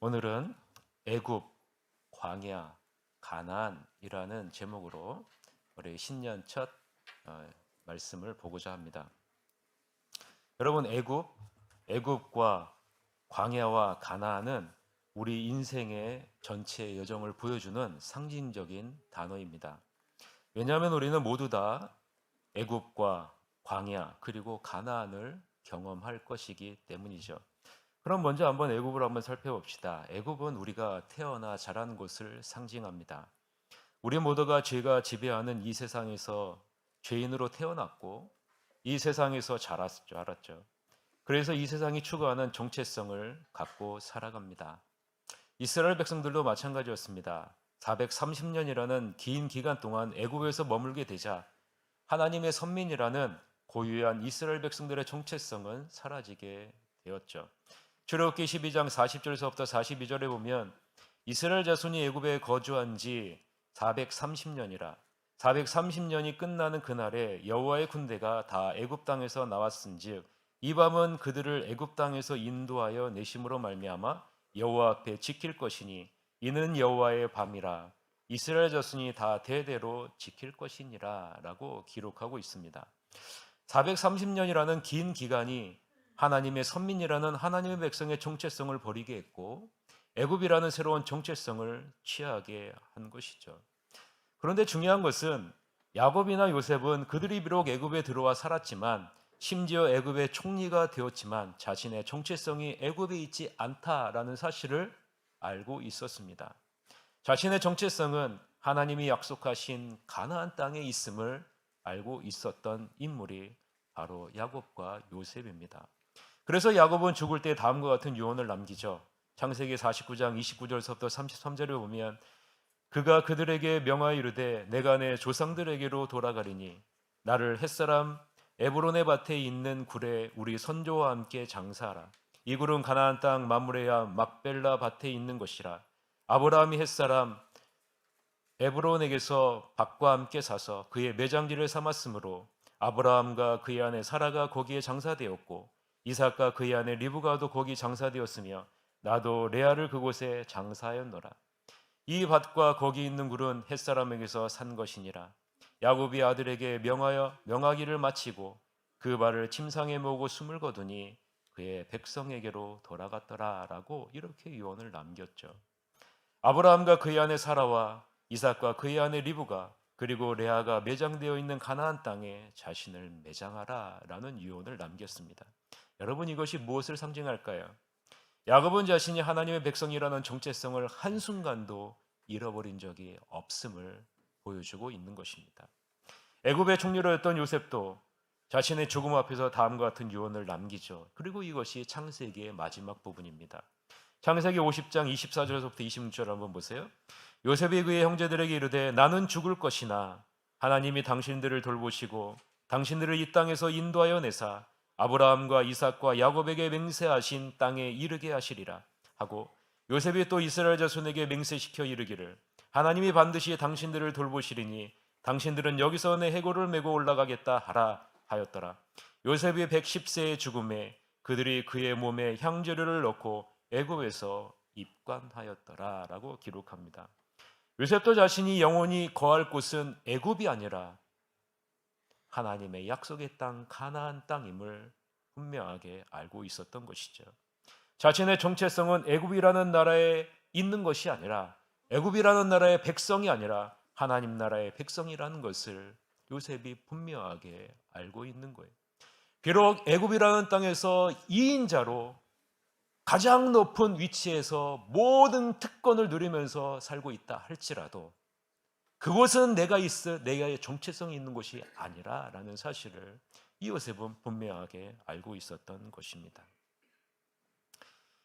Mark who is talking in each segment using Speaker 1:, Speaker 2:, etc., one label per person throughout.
Speaker 1: 오늘은 애굽, 광야, 가나안이라는 제목으로 우리 신년 첫 말씀을 보고자 합니다. 여러분, 애굽과 광야와 가나안은 우리 인생의 전체 여정을 보여주는 상징적인 단어입니다. 왜냐하면 우리는 모두 다 애굽과 광야 그리고 가나안을 경험할 것이기 때문이죠. 그럼 먼저 한번 애굽을 한번 살펴봅시다. 애굽은 우리가 태어나 자란 곳을 상징합니다. 우리 모두가 죄가 지배하는 이 세상에서 죄인으로 태어났고 이 세상에서 자랐죠. 그래서 이 세상이 추구하는 정체성을 갖고 살아갑니다. 이스라엘 백성들도 마찬가지였습니다. 430년이라는 긴 기간 동안 애굽에서 머물게 되자 하나님의 선민이라는 고유한 이스라엘 백성들의 정체성은 사라지게 되었죠. 출애굽기 12장 40절에서부터 42절에 보면 이스라엘 자손이 애굽에 거주한 지 430년이라 430년이 끝나는 그날에 여호와의 군대가 다 애굽 땅에서 나왔은즉 이 밤은 그들을 애굽 땅에서 인도하여 내심으로 말미암아 여호와 앞에 지킬 것이니 이는 여호와의 밤이라 이스라엘 자손이 다 대대로 지킬 것이니라 라고 기록하고 있습니다. 430년이라는 긴 기간이 하나님의 선민이라는 하나님의 백성의 정체성을 버리게 했고 애굽이라는 새로운 정체성을 취하게 한 것이죠. 그런데 중요한 것은 야곱이나 요셉은 그들이 비록 애굽에 들어와 살았지만 심지어 애굽의 총리가 되었지만 자신의 정체성이 애굽에 있지 않다라는 사실을 알고 있었습니다. 자신의 정체성은 하나님이 약속하신 가나안 땅에 있음을 알고 있었던 인물이 바로 야곱과 요셉입니다. 그래서 야곱은 죽을 때 다음과 같은 유언을 남기죠. 창세기 49장 29절부터 33절에 보면 그가 그들에게 명하여 이르되 내가 내 조상들에게로 돌아가리니 나를 햇사람 에브론의 밭에 있는 굴에 우리 선조와 함께 장사하라. 이 굴은 가나안 땅 마므레야 막벨라 밭에 있는 것이라. 아브라함이 햇사람 에브론에게서 밭과 함께 사서 그의 매장지를 삼았으므로 아브라함과 그의 아내 사라가 거기에 장사되었고 이삭과 그의 아내 리브가도 거기 장사되었으며 나도 레아를 그곳에 장사하였노라. 이 밭과 거기 있는 굴은 햇사람에게서 산 것이니라. 야곱이 아들에게 명하기를 마치고 그 발을 침상에 모으고 숨을 거두니 그의 백성에게로 돌아갔더라 라고 이렇게 유언을 남겼죠. 아브라함과 그의 아내 사라와 이삭과 그의 아내 리브가 그리고 레아가 매장되어 있는 가나안 땅에 자신을 매장하라 라는 유언을 남겼습니다. 여러분, 이것이 무엇을 상징할까요? 야곱은 자신이 하나님의 백성이라는 정체성을 한순간도 잃어버린 적이 없음을 보여주고 있는 것입니다. 애굽의 총리로였던 요셉도 자신의 죽음 앞에서 다음과 같은 유언을 남기죠. 그리고 이것이 창세기의 마지막 부분입니다. 창세기 50장 24절에서부터 26절 한번 보세요. 요셉이 그의 형제들에게 이르되 나는 죽을 것이나 하나님이 당신들을 돌보시고 당신들을 이 땅에서 인도하여 내사 아브라함과 이삭과 야곱에게 맹세하신 땅에 이르게 하시리라 하고 요셉이 또 이스라엘 자손에게 맹세시켜 이르기를 하나님이 반드시 당신들을 돌보시리니 당신들은 여기서 내 해골을 메고 올라가겠다 하라 하였더라. 요셉이 110세의 죽음에 그들이 그의 몸에 향재료를 넣고 애굽에서 입관하였더라 라고 기록합니다. 요셉도 자신이 영원히 거할 곳은 애굽이 아니라 하나님의 약속의 땅 가나안 땅임을 분명하게 알고 있었던 것이죠. 자신의 정체성은 애굽이라는 나라에 있는 것이 아니라 애굽이라는 나라의 백성이 아니라 하나님 나라의 백성이라는 것을 요셉이 분명하게 알고 있는 거예요. 비록 애굽이라는 땅에서 2인자로 가장 높은 위치에서 모든 특권을 누리면서 살고 있다 할지라도 그곳은 내가의 정체성이 있는 곳이 아니라라는 사실을 이 요셉은 분명하게 알고 있었던 것입니다.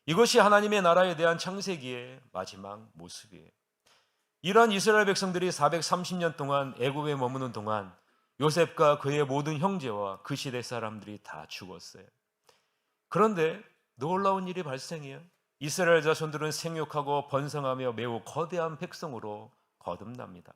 Speaker 1: 이것이 하나님의 나라에 대한 창세기의 마지막 모습이에요. 이러한 이스라엘 백성들이 430년 동안 애굽에 머무는 동안 요셉과 그의 모든 형제와 그 시대 사람들이 다 죽었어요. 그런데 놀라운 일이 발생해요. 이스라엘 자손들은 생육하고 번성하며 매우 거대한 백성으로 거듭납니다.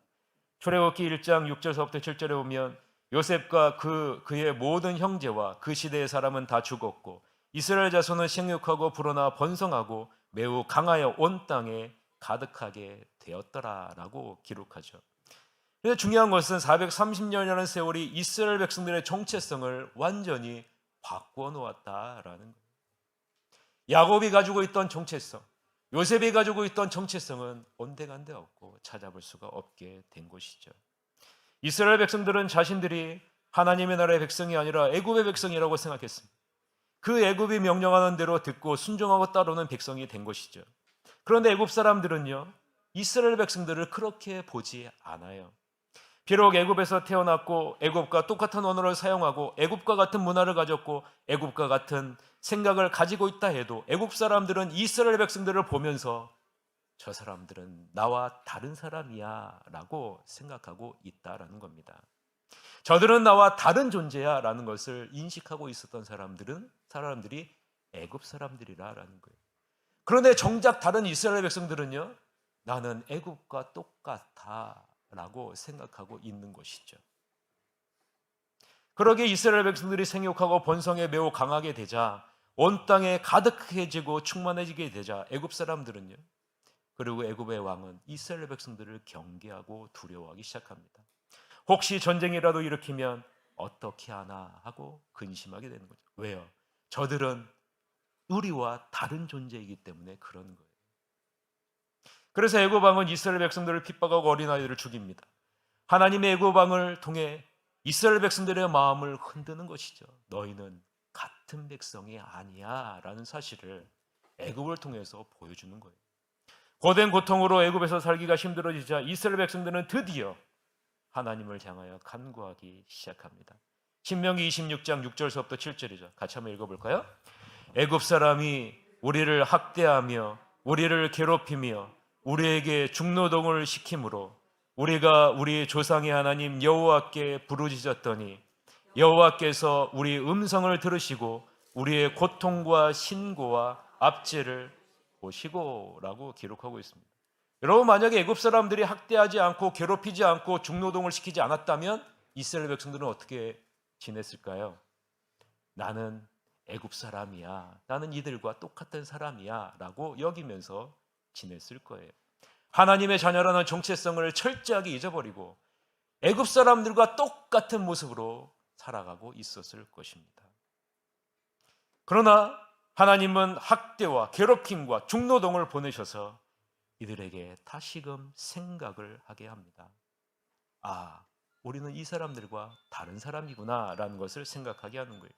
Speaker 1: 출애굽기 1장 6절서부터 7절에 보면 요셉과 그의 모든 형제와 그 시대의 사람은 다 죽었고 이스라엘 자손은 생육하고 불어나 번성하고 매우 강하여 온 땅에 가득하게 되었더라라고 기록하죠. 그런데 중요한 것은 430년이라는 세월이 이스라엘 백성들의 정체성을 완전히 바꾸어 놓았다라는 거예요. 야곱이 가지고 있던 정체성, 요셉이 가지고 있던 정체성은 온데간데 없고 찾아볼 수가 없게 된 것이죠. 이스라엘 백성들은 자신들이 하나님의 나라의 백성이 아니라 애굽의 백성이라고 생각했습니다. 그 애굽이 명령하는 대로 듣고 순종하고 따르는 백성이 된 것이죠. 그런데 애굽 사람들은요, 이스라엘 백성들을 그렇게 보지 않아요. 비록 애굽에서 태어났고 애굽과 똑같은 언어를 사용하고 애굽과 같은 문화를 가졌고 애굽과 같은 생각을 가지고 있다 해도 애굽 사람들은 이스라엘 백성들을 보면서 저 사람들은 나와 다른 사람이야 라고 생각하고 있다라는 겁니다. 저들은 나와 다른 존재야 라는 것을 인식하고 있었던 사람들이 애굽 사람들이라는 거예요. 그런데 정작 다른 이스라엘 백성들은요, 나는 애굽과 똑같아 라고 생각하고 있는 것이죠. 그러기에 이스라엘 백성들이 생육하고 번성에 매우 강하게 되자, 온 땅에 가득해지고 충만해지게 되자 애굽 사람들은요, 그리고 애굽의 왕은 이스라엘 백성들을 경계하고 두려워하기 시작합니다. 혹시 전쟁이라도 일으키면 어떻게 하나 하고 근심하게 되는 거죠. 왜요? 저들은 우리와 다른 존재이기 때문에 그러는 거예요. 그래서 애굽 왕은 이스라엘 백성들을 핍박하고 어린아이들을 죽입니다. 하나님의 애굽 왕을 통해 이스라엘 백성들의 마음을 흔드는 것이죠. 너희는 같은 백성이 아니야 라는 사실을 애굽을 통해서 보여주는 거예요. 고된 고통으로 애굽에서 살기가 힘들어지자 이스라엘 백성들은 드디어 하나님을 향하여 간구하기 시작합니다. 신명기 26장 6절서부터 7절이죠. 같이 한번 읽어볼까요? 애굽 사람이 우리를 학대하며 우리를 괴롭히며 우리에게 중노동을 시키므로 우리가 우리 조상의 하나님 여호와께 부르짖었더니 여호와께서 우리 음성을 들으시고 우리의 고통과 신고와 압제를 보시고 라고 기록하고 있습니다. 여러분, 만약에 애굽 사람들이 학대하지 않고 괴롭히지 않고 중노동을 시키지 않았다면 이스라엘 백성들은 어떻게 지냈을까요? 나는 애굽 사람이야, 나는 이들과 똑같은 사람이야 라고 여기면서 지냈을 거예요. 하나님의 자녀라는 정체성을 철저하게 잊어버리고 애굽 사람들과 똑같은 모습으로 살아가고 있었을 것입니다. 그러나 하나님은 학대와 괴롭힘과 중노동을 보내셔서 이들에게 다시금 생각을 하게 합니다. 아, 우리는 이 사람들과 다른 사람이구나 라는 것을 생각하게 하는 거예요.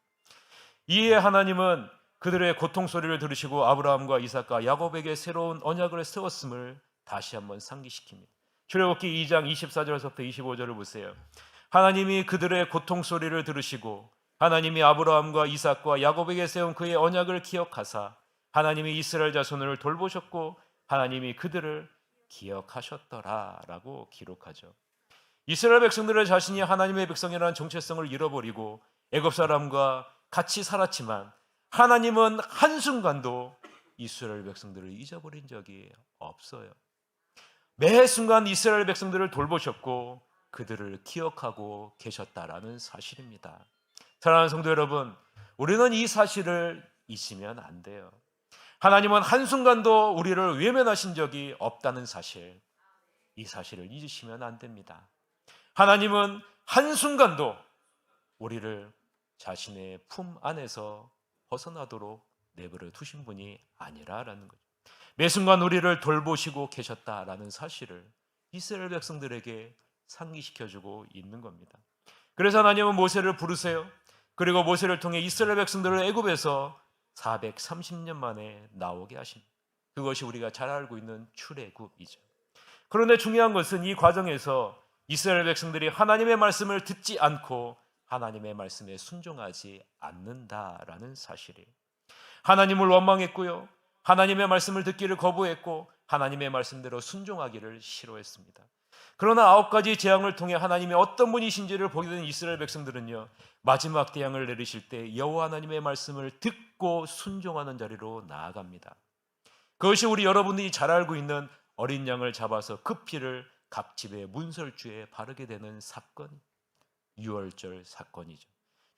Speaker 1: 이에 하나님은 그들의 고통 소리를 들으시고 아브라함과 이삭과 야곱에게 새로운 언약을 세웠음을 다시 한번 상기시킵니다. 출애굽기 2장 24절에서부터 25절을 보세요. 하나님이 그들의 고통 소리를 들으시고 하나님이 아브라함과 이삭과 야곱에게 세운 그의 언약을 기억하사 하나님이 이스라엘 자손을 돌보셨고 하나님이 그들을 기억하셨더라라고 기록하죠. 이스라엘 백성들은 자신이 하나님의 백성이라는 정체성을 잃어버리고 애굽 사람과 같이 살았지만 하나님은 한순간도 이스라엘 백성들을 잊어버린 적이 없어요. 매 순간 이스라엘 백성들을 돌보셨고 그들을 기억하고 계셨다라는 사실입니다. 사랑하는 성도 여러분, 우리는 이 사실을 잊으면 안 돼요. 하나님은 한순간도 우리를 외면하신 적이 없다는 사실, 이 사실을 잊으시면 안 됩니다. 하나님은 한순간도 우리를 자신의 품 안에서 벗어나도록 내버려 두신 분이 아니라라는 거죠. 매 순간 우리를 돌보시고 계셨다라는 사실을 이스라엘 백성들에게 상기시켜주고 있는 겁니다. 그래서 하나님은 모세를 부르세요. 그리고 모세를 통해 이스라엘 백성들을 애굽에서 430년 만에 나오게 하십니다. 그것이 우리가 잘 알고 있는 출애굽이죠. 그런데 중요한 것은 이 과정에서 이스라엘 백성들이 하나님의 말씀을 듣지 않고 하나님의 말씀에 순종하지 않는다라는 사실이에요. 하나님을 원망했고요, 하나님의 말씀을 듣기를 거부했고 하나님의 말씀대로 순종하기를 싫어했습니다. 그러나 9가지 재앙을 통해 하나님이 어떤 분이신지를 보게 된 이스라엘 백성들은요, 마지막 재앙을 내리실 때 여호와 하나님의 말씀을 듣고 순종하는 자리로 나아갑니다. 그것이 우리 여러분들이 잘 알고 있는 어린 양을 잡아서 그 피를 각 집의 문설주에 바르게 되는 사건, 유월절 사건이죠.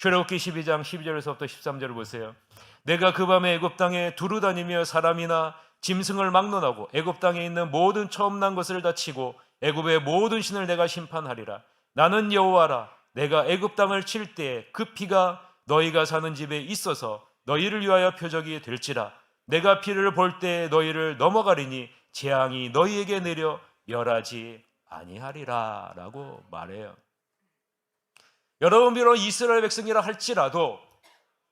Speaker 1: 출애굽기 12장 12절에서부터 13절을 보세요. 내가 그 밤에 애굽 땅에 두루 다니며 사람이나 짐승을 막론하고 애굽 땅에 있는 모든 처음 난 것을 다 치고 애굽의 모든 신을 내가 심판하리라. 나는 여호와라. 내가 애굽 땅을 칠 때에 그 피가 너희가 사는 집에 있어서 너희를 위하여 표적이 될지라. 내가 피를 볼 때에 너희를 넘어가리니 재앙이 너희에게 내려 멸하지 아니하리라 라고 말해요. 여러분, 비록 이스라엘 백성이라 할지라도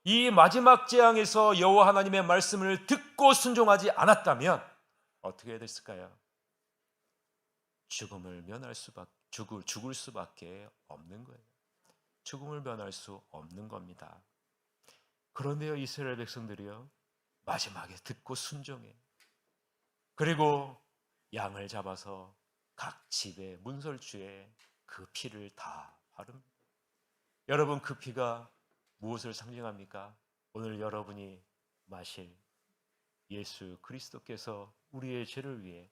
Speaker 1: 이 마지막 재앙에서 여호와 하나님의 말씀을 듣고 순종하지 않았다면 어떻게 됐을까요? 죽음을 면할 수밖에, 죽을 수밖에 없는 거예요. 죽음을 면할 수 없는 겁니다. 그런데요, 이스라엘 백성들이요, 마지막에 듣고 순종해. 그리고 양을 잡아서 각 집의 문설주에 그 피를 다 바릅니다. 여러분, 그 피가 무엇을 상징합니까? 오늘 여러분이 마실 예수 그리스도께서 우리의 죄를 위해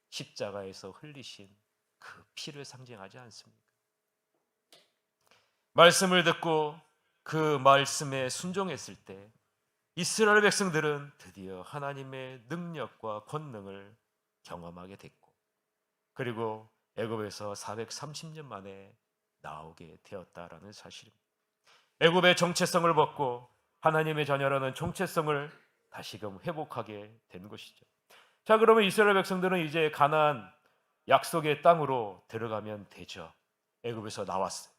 Speaker 1: 십자가에서 흘리신 그 피를 상징하지 않습니까? 말씀을 듣고 그 말씀에 순종했을 때 이스라엘 백성들은 드디어 하나님의 능력과 권능을 경험하게 됐고, 그리고 애굽에서 430년 만에 나오게 되었다라는 사실입니다. 애굽의 정체성을 벗고 하나님의 자녀라는 정체성을 다시금 회복하게 된 것이죠. 자, 그러면 이스라엘 백성들은 이제 가나안 약속의 땅으로 들어가면 되죠. 애굽에서 나왔어요.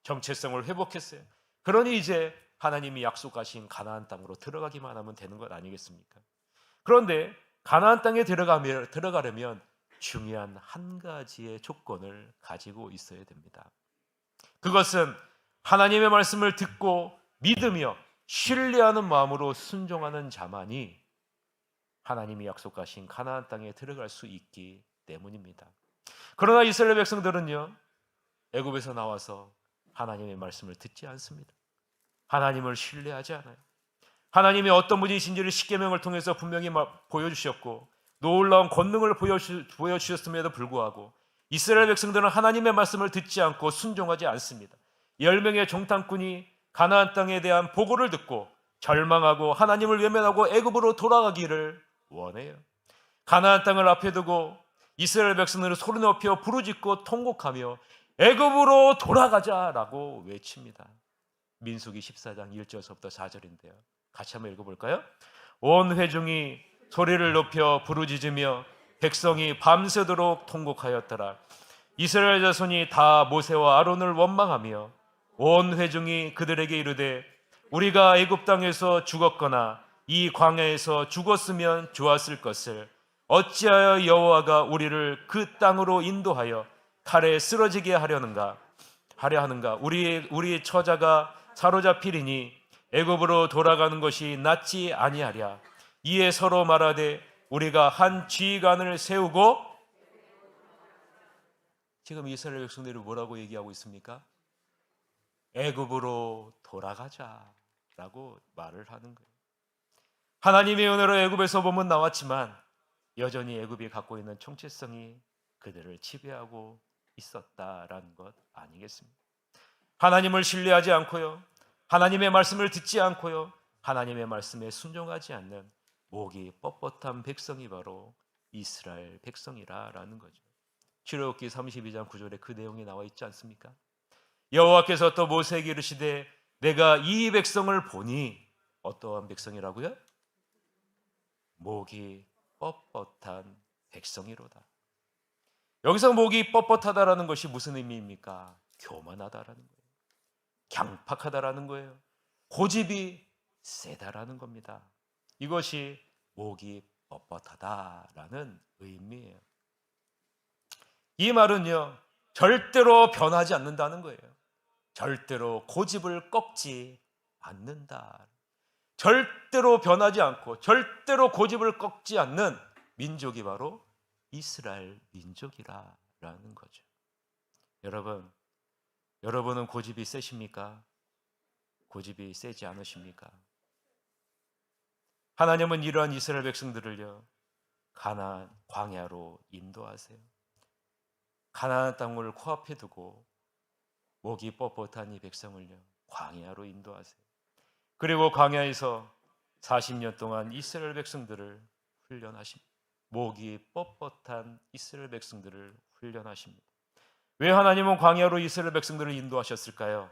Speaker 1: 정체성을 회복했어요. 그러니 이제 하나님이 약속하신 가나안 땅으로 들어가기만 하면 되는 것 아니겠습니까? 그런데 가나안 땅에 들어가려면 중요한 한 가지의 조건을 가지고 있어야 됩니다. 그것은 하나님의 말씀을 듣고 믿으며 신뢰하는 마음으로 순종하는 자만이 하나님이 약속하신 가나안 땅에 들어갈 수 있기 때문입니다. 그러나 이스라엘 백성들은요, 애굽에서 나와서 하나님의 말씀을 듣지 않습니다. 하나님을 신뢰하지 않아요. 하나님이 어떤 분이신지를 십계명을 통해서 분명히 보여주셨고 놀라운 권능을 보여주셨음에도 불구하고 이스라엘 백성들은 하나님의 말씀을 듣지 않고 순종하지 않습니다. 10명의 정탐꾼이 가나안 땅에 대한 보고를 듣고 절망하고 하나님을 외면하고 애굽으로 돌아가기를 원해요. 가나안 땅을 앞에 두고 이스라엘 백성들은 소리 높여 부르짖고 통곡하며 애굽으로 돌아가자라고 외칩니다. 민수기 14장 1절에서부터 4절인데요. 같이 한번 읽어볼까요? 온 회중이 소리를 높여 부르짖으며 백성이 밤새도록 통곡하였더라. 이스라엘 자손이 다 모세와 아론을 원망하며 온 회중이 그들에게 이르되 우리가 애굽 땅에서 죽었거나 이 광야에서 죽었으면 좋았을 것을 어찌하여 여호와가 우리를 그 땅으로 인도하여 칼에 쓰러지게 하려 하는가? 우리 처자가 사로잡히리니 애굽으로 돌아가는 것이 낫지 아니하랴. 이에 서로 말하되 우리가 한 지휘관을 세우고, 지금 이스라엘 백성들이 뭐라고 얘기하고 있습니까? 애굽으로 돌아가자라고 말을 하는 거예요. 하나님의 은혜로 애굽에서 몸은 나왔지만 여전히 애굽이 갖고 있는 정체성이 그들을 지배하고 있었다라는 것 아니겠습니까? 하나님을 신뢰하지 않고요, 하나님의 말씀을 듣지 않고요, 하나님의 말씀에 순종하지 않는 목이 뻣뻣한 백성이 바로 이스라엘 백성이라는 거죠. 출애굽기 32장 9절에 그 내용이 나와 있지 않습니까? 여호와께서 또 모세에게 이르시되 내가 이 백성을 보니, 어떠한 백성이라고요? 목이 뻣뻣한 백성이로다. 여기서 목이 뻣뻣하다라는 것이 무슨 의미입니까? 교만하다라는 거예요. 강팍하다라는 거예요. 고집이 세다라는 겁니다. 이것이 목이 뻣뻣하다라는 의미예요. 이 말은요, 절대로 변하지 않는다는 거예요. 절대로 고집을 꺾지 않는다. 절대로 변하지 않고 절대로 고집을 꺾지 않는 민족이 바로 이스라엘 민족이라는 거죠. 여러분은 고집이 세십니까? 고집이 세지 않으십니까? 하나님은 이러한 이스라엘 백성들을요, 가나안 광야로 인도하세요. 가나안 땅을 코앞에 두고 목이 뻣뻣한 이 백성을요, 광야로 인도하세요. 그리고 광야에서 40년 동안 이스라엘 백성들을 훈련하십니다. 목이 뻣뻣한 이스라엘 백성들을 훈련하십니다. 왜 하나님은 광야로 이스라엘 백성들을 인도하셨을까요?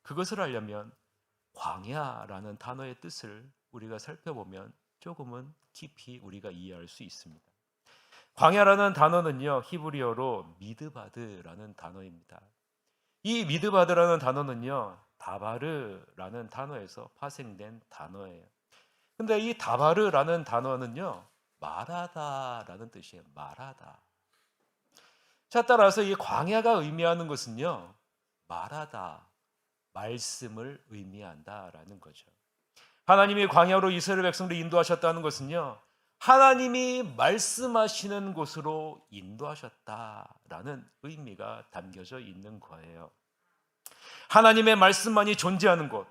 Speaker 1: 그것을 알려면 광야라는 단어의 뜻을 우리가 살펴보면 조금은 깊이 우리가 이해할 수 있습니다. 광야라는 단어는요, 히브리어로 미드바드라는 단어입니다. 이 미드바드라는 단어는요, 다바르라는 단어에서 파생된 단어예요. 근데 이 다바르라는 단어는요, 말하다라는 뜻이에요. 말하다. 자, 따라서 이 광야가 의미하는 것은요, 말하다, 말씀을 의미한다라는 거죠. 하나님이 광야로 이스라엘 백성들을 인도하셨다는 것은요, 하나님이 말씀하시는 곳으로 인도하셨다라는 의미가 담겨져 있는 거예요. 하나님의 말씀만이 존재하는 곳,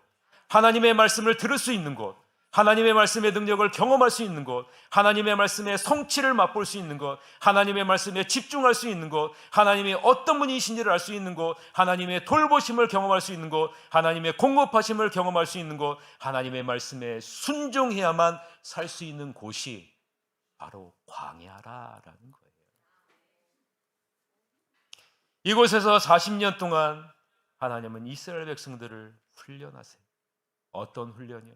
Speaker 1: 하나님의 말씀을 들을 수 있는 곳, 하나님의 말씀의 능력을 경험할 수 있는 곳, 하나님의 말씀의 성취를 맛볼 수 있는 곳, 하나님의 말씀에 집중할 수 있는 곳, 하나님이 어떤 분이신지를 알 수 있는 곳, 하나님의 돌보심을 경험할 수 있는 곳, 하나님의 공급하심을 경험할 수 있는 곳, 하나님의 말씀에 순종해야만 살 수 있는 곳이 바로 광야라는 거예요. 이곳에서 40년 동안 하나님은 이스라엘 백성들을 훈련하세요. 어떤 훈련이요?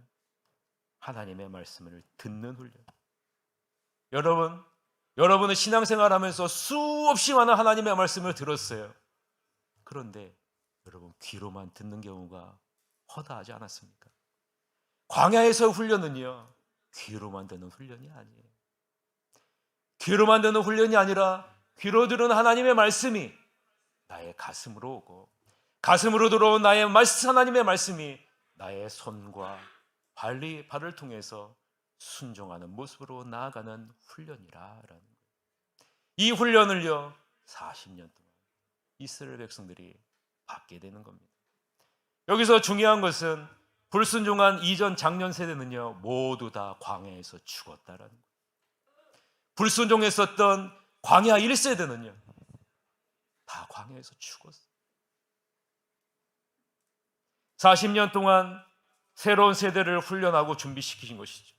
Speaker 1: 하나님의 말씀을 듣는 훈련. 여러분은 신앙생활하면서 수없이 많은 하나님의 말씀을 들었어요. 그런데 여러분 귀로만 듣는 경우가 허다하지 않았습니까? 광야에서 훈련은요, 귀로만 듣는 훈련이 아니에요. 귀로만 듣는 훈련이 아니라 귀로 들은 하나님의 말씀이 나의 가슴으로 오고, 가슴으로 들어온 나의 하나님의 말씀이 나의 손과 발을 통해서 순종하는 모습으로 나아가는 훈련이라는 거예요. 이 훈련을요, 40년 동안 이스라엘 백성들이 받게 되는 겁니다. 여기서 중요한 것은 불순종한 이전 장년 세대는요, 모두 다 광야에서 죽었다라는 거예요. 불순종했었던 광야 1세대는요, 다 광야에서 죽었어요. 40년 동안 새로운 세대를 훈련하고 준비시키신 것이죠.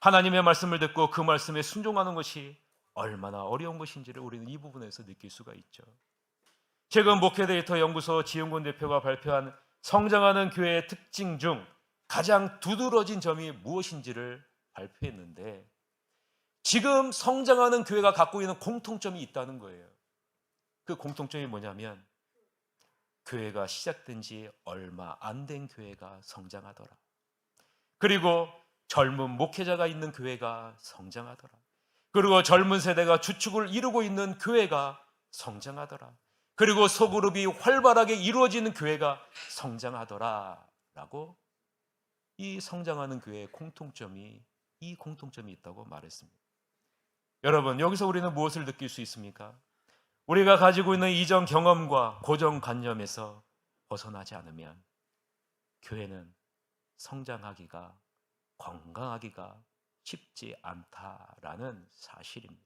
Speaker 1: 하나님의 말씀을 듣고 그 말씀에 순종하는 것이 얼마나 어려운 것인지를 우리는 이 부분에서 느낄 수가 있죠. 최근 목회데이터 연구소 지용군 대표가 발표한 성장하는 교회의 특징 중 가장 두드러진 점이 무엇인지를 발표했는데, 지금 성장하는 교회가 갖고 있는 공통점이 있다는 거예요. 그 공통점이 뭐냐면, 교회가 시작된 지 얼마 안 된 교회가 성장하더라. 그리고 젊은 목회자가 있는 교회가 성장하더라. 그리고 젊은 세대가 주축을 이루고 있는 교회가 성장하더라. 그리고 소그룹이 활발하게 이루어지는 교회가 성장하더라 라고 이 성장하는 교회의 공통점이 있다고 말했습니다. 여러분, 여기서 우리는 무엇을 느낄 수 있습니까? 우리가 가지고 있는 이전 경험과 고정관념에서 벗어나지 않으면 교회는 성장하기가, 건강하기가 쉽지 않다라는 사실입니다.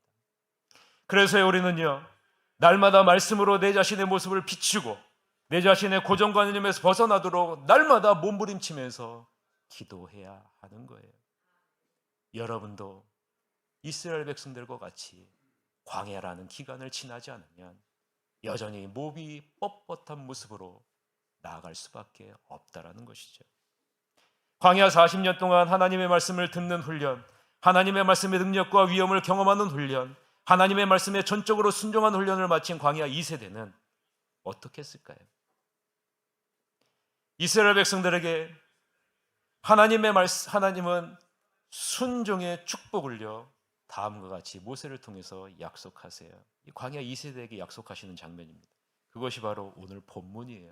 Speaker 1: 그래서 우리는요, 날마다 말씀으로 내 자신의 모습을 비추고 내 자신의 고정관념에서 벗어나도록 날마다 몸부림치면서 기도해야 하는 거예요. 여러분도 이스라엘 백성들과 같이 광야라는 기간을 지나지 않으면 여전히 몸이 뻣뻣한 모습으로 나아갈 수밖에 없다라는 것이죠. 광야 40년 동안 하나님의 말씀을 듣는 훈련, 하나님의 말씀의 능력과 위엄을 경험하는 훈련, 하나님의 말씀에 전적으로 순종하는 훈련을 마친 광야 2세대는 어떻게 했을까요? 이스라엘 백성들에게 하나님은 순종의 축복을요, 다음과 같이 모세를 통해서 약속하세요. 이 광야 2세대에게 약속하시는 장면입니다. 그것이 바로 오늘 본문이에요.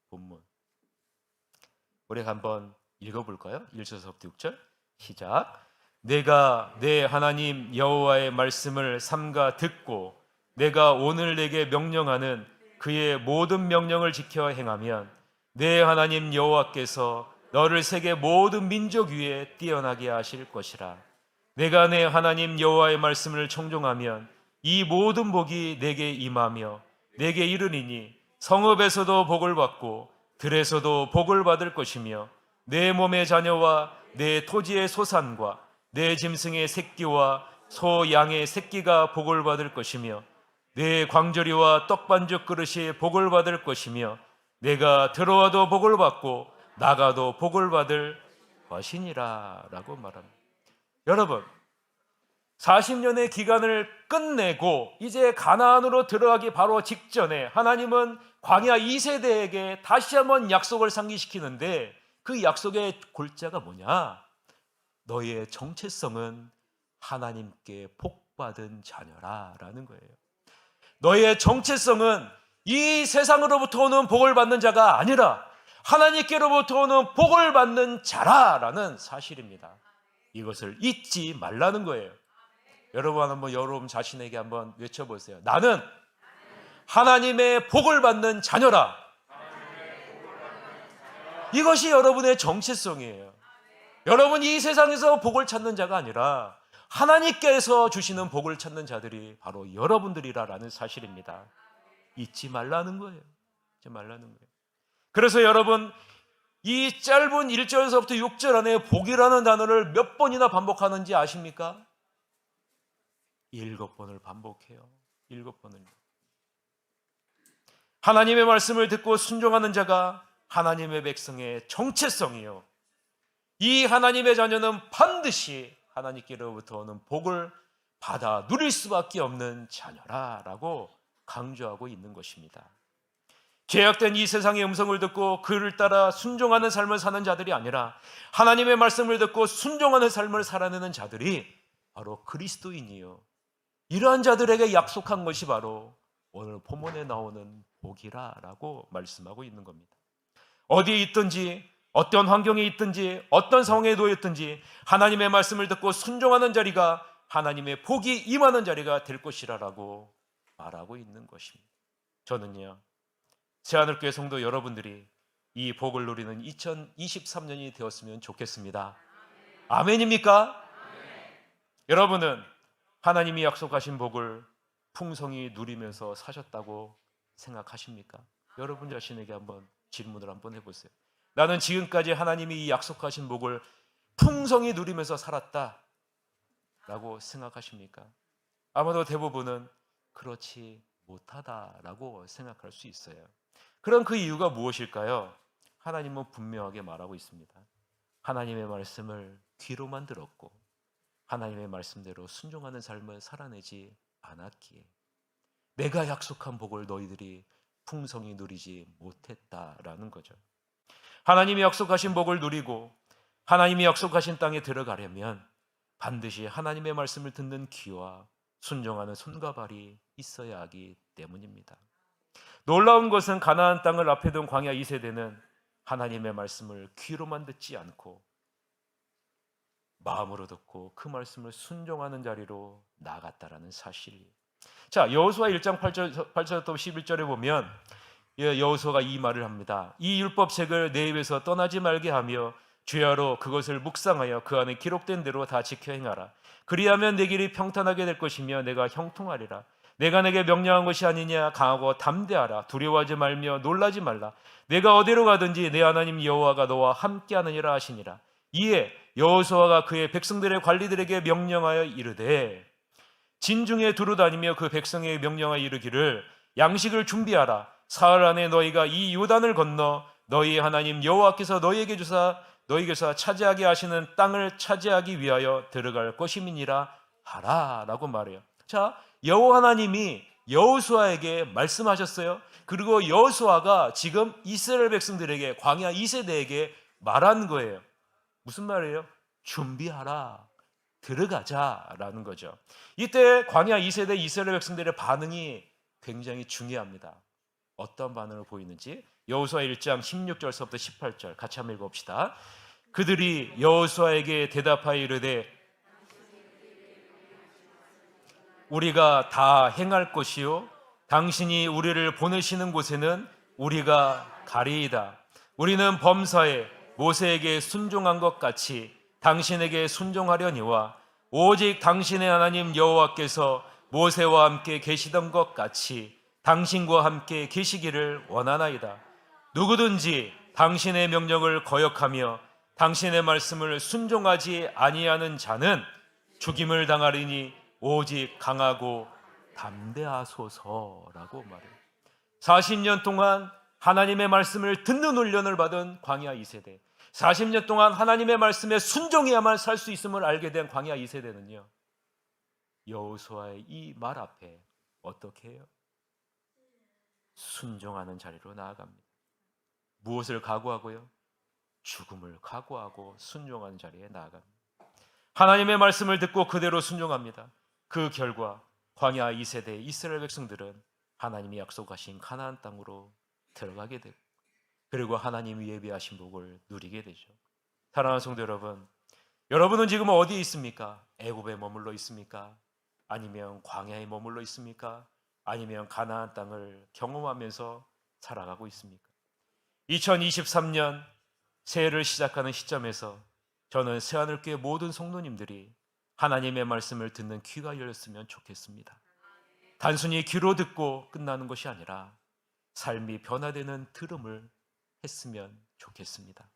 Speaker 1: 본문. 우리가 한번 읽어볼까요? 1절부터 6절 시작. 내가 내 하나님 여호와의 말씀을 삼가 듣고 내가 오늘 내게 명령하는 그의 모든 명령을 지켜 행하면 내 하나님 여호와께서 너를 세계 모든 민족 위에 뛰어나게 하실 것이라. 내가 내 하나님 여호와의 말씀을 청종하면 이 모든 복이 내게 임하며 내게 이르니니 성읍에서도 복을 받고 들에서도 복을 받을 것이며 내 몸의 자녀와 내 토지의 소산과 내 짐승의 새끼와 소 양의 새끼가 복을 받을 것이며 내 광저리와 떡반죽 그릇이 복을 받을 것이며 내가 들어와도 복을 받고 나가도 복을 받을 것이니라 라고 말합니다. 여러분, 40년의 기간을 끝내고 이제 가나안으로 들어가기 바로 직전에 하나님은 광야 2세대에게 다시 한번 약속을 상기시키는데 그 약속의 골자가 뭐냐? 너의 정체성은 하나님께 복받은 자녀라 라는 거예요. 너의 정체성은 이 세상으로부터 오는 복을 받는 자가 아니라 하나님께로부터 오는 복을 받는 자라라는 사실입니다. 이것을 잊지 말라는 거예요. 여러분 자신에게 한번 외쳐보세요. 나는 하나님의 복을 받는 자녀라. 이것이 여러분의 정체성이에요. 여러분이 이 세상에서 복을 찾는 자가 아니라 하나님께서 주시는 복을 찾는 자들이 바로 여러분들이라는 사실입니다. 잊지 말라는 거예요. 잊지 말라는 거예요. 그래서 여러분, 이 짧은 1절에서부터 6절 안에 복이라는 단어를 몇 번이나 반복하는지 아십니까? 7번을 반복해요. 7번을. 하나님의 말씀을 듣고 순종하는 자가 하나님의 백성의 정체성이요. 이 하나님의 자녀는 반드시 하나님께로부터 오는 복을 받아 누릴 수밖에 없는 자녀라라고 강조하고 있는 것입니다. 죄악된 이 세상의 음성을 듣고 그를 따라 순종하는 삶을 사는 자들이 아니라 하나님의 말씀을 듣고 순종하는 삶을 살아내는 자들이 바로 그리스도인이요. 이러한 자들에게 약속한 것이 바로 오늘 본문에 나오는 복이라라고 말씀하고 있는 겁니다. 어디에 있든지 어떤 환경에 있든지 어떤 상황에 놓였든지 하나님의 말씀을 듣고 순종하는 자리가 하나님의 복이 임하는 자리가 될 것이라고 말하고 있는 것입니다. 저는요, 새하늘교회 성도 여러분들이 이 복을 누리는 2023년이 되었으면 좋겠습니다. 아멘입니까? 아멘. 여러분은 하나님이 약속하신 복을 풍성히 누리면서 사셨다고 생각하십니까? 여러분 자신에게 한번 질문을 한번 해보세요. 나는 지금까지 하나님이 이 약속하신 복을 풍성히 누리면서 살았다 라고 생각하십니까? 아마도 대부분은 그렇지 못하다라고 생각할 수 있어요. 그럼 그 이유가 무엇일까요? 하나님은 분명하게 말하고 있습니다. 하나님의 말씀을 귀로만 들었고 하나님의 말씀대로 순종하는 삶을 살아내지 않았기에 내가 약속한 복을 너희들이 풍성히 누리지 못했다라는 거죠. 하나님이 약속하신 복을 누리고 하나님이 약속하신 땅에 들어가려면 반드시 하나님의 말씀을 듣는 귀와 순종하는 손과 발이 있어야 하기 때문입니다. 놀라운 것은 가나안 땅을 앞에 둔 광야 2세대는 하나님의 말씀을 귀로만 듣지 않고 마음으로 듣고 그 말씀을 순종하는 자리로 나아갔다라는 사실이에요. 자, 여호수아 1장 8절부터 11절에 보면 여호수아가 이 말을 합니다. 이 율법책을 내 입에서 떠나지 말게 하며 주야로 그것을 묵상하여 그 안에 기록된 대로 다 지켜 행하라. 그리하면 내 길이 평탄하게 될 것이며 내가 형통하리라. 내가 내게 명령한 것이 아니냐. 강하고 담대하라. 두려워하지 말며 놀라지 말라. 내가 어디로 가든지 내 하나님 여호와가 너와 함께하느니라 하시니라. 이에 여호수아가 그의 백성들의 관리들에게 명령하여 이르되 진중에 두루 다니며 그 백성에게 명령하여 이르기를 양식을 준비하라. 사흘 안에 너희가 이 요단을 건너 너희 하나님 여호와께서 너희에게 주사 너희에게서 차지하게 하시는 땅을 차지하기 위하여 들어갈 것임이니라 하라라고 말해요. 자, 여호와 하나님이 여호수아에게 말씀하셨어요. 그리고 여호수아가 지금 이스라엘 백성들에게 광야 2세대에게 말한 거예요. 무슨 말이에요? 준비하라, 들어가자라는 거죠. 이때 광야 2세대 이스라엘 백성들의 반응이 굉장히 중요합니다. 어떤 반응을 보이는지 여호수아 1장 16절서부터 18절 같이 한번 읽어봅시다. 그들이 여호수아에게 대답하여 이르되 우리가 다 행할 것이요 당신이 우리를 보내시는 곳에는 우리가 가리이다. 우리는 범사에 모세에게 순종한 것 같이 당신에게 순종하려니와 오직 당신의 하나님 여호와께서 모세와 함께 계시던 것 같이 당신과 함께 계시기를 원하나이다. 누구든지 당신의 명령을 거역하며 당신의 말씀을 순종하지 아니하는 자는 죽임을 당하리니 오직 강하고 담대하소서라고 말해요. 40년 동안 하나님의 말씀을 듣는 훈련을 받은 광야 2세대, 40년 동안 하나님의 말씀에 순종해야만 살 수 있음을 알게 된 광야 2세대는요, 여호수아의 이 말 앞에 어떻게 해요? 순종하는 자리로 나아갑니다. 무엇을 각오하고요? 죽음을 각오하고 순종하는 자리에 나아갑니다. 하나님의 말씀을 듣고 그대로 순종합니다. 그 결과 광야 2세대 이스라엘 백성들은 하나님이 약속하신 가나안 땅으로 들어가게 되고, 그리고 하나님이 예비하신 복을 누리게 되죠. 사랑하는 성도 여러분, 여러분은 지금 어디에 있습니까? 애굽에 머물러 있습니까? 아니면 광야에 머물러 있습니까? 아니면 가나안 땅을 경험하면서 살아가고 있습니까? 2023년 새해를 시작하는 시점에서 저는 새하늘교회 모든 성도님들이 하나님의 말씀을 듣는 귀가 열렸으면 좋겠습니다. 단순히 귀로 듣고 끝나는 것이 아니라 삶이 변화되는 들음을 했으면 좋겠습니다.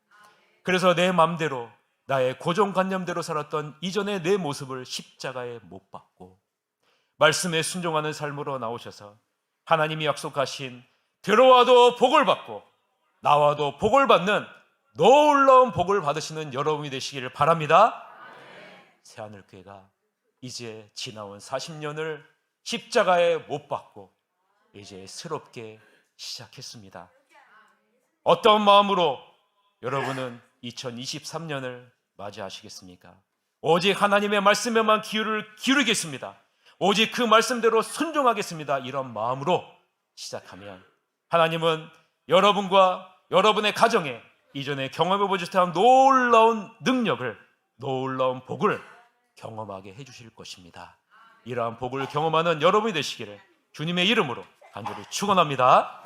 Speaker 1: 그래서 내 마음대로 나의 고정관념대로 살았던 이전의 내 모습을 십자가에 못 박고 말씀에 순종하는 삶으로 나오셔서 하나님이 약속하신 들어와도 복을 받고 나와도 복을 받는 놀라운 복을 받으시는 여러분이 되시기를 바랍니다. 새하늘교회가 이제 지나온 40년을 십자가에 못 박고 이제 새롭게 시작했습니다. 어떤 마음으로 여러분은 2023년을 맞이하시겠습니까? 오직 하나님의 말씀에만 귀를 기울이겠습니다. 오직 그 말씀대로 순종하겠습니다. 이런 마음으로 시작하면 하나님은 여러분과 여러분의 가정에 이전에 경험해보지 못한 놀라운 능력을, 놀라운 복을 경험하게 해주실 것입니다. 이러한 복을 경험하는 여러분이 되시기를 주님의 이름으로 간절히 축원합니다.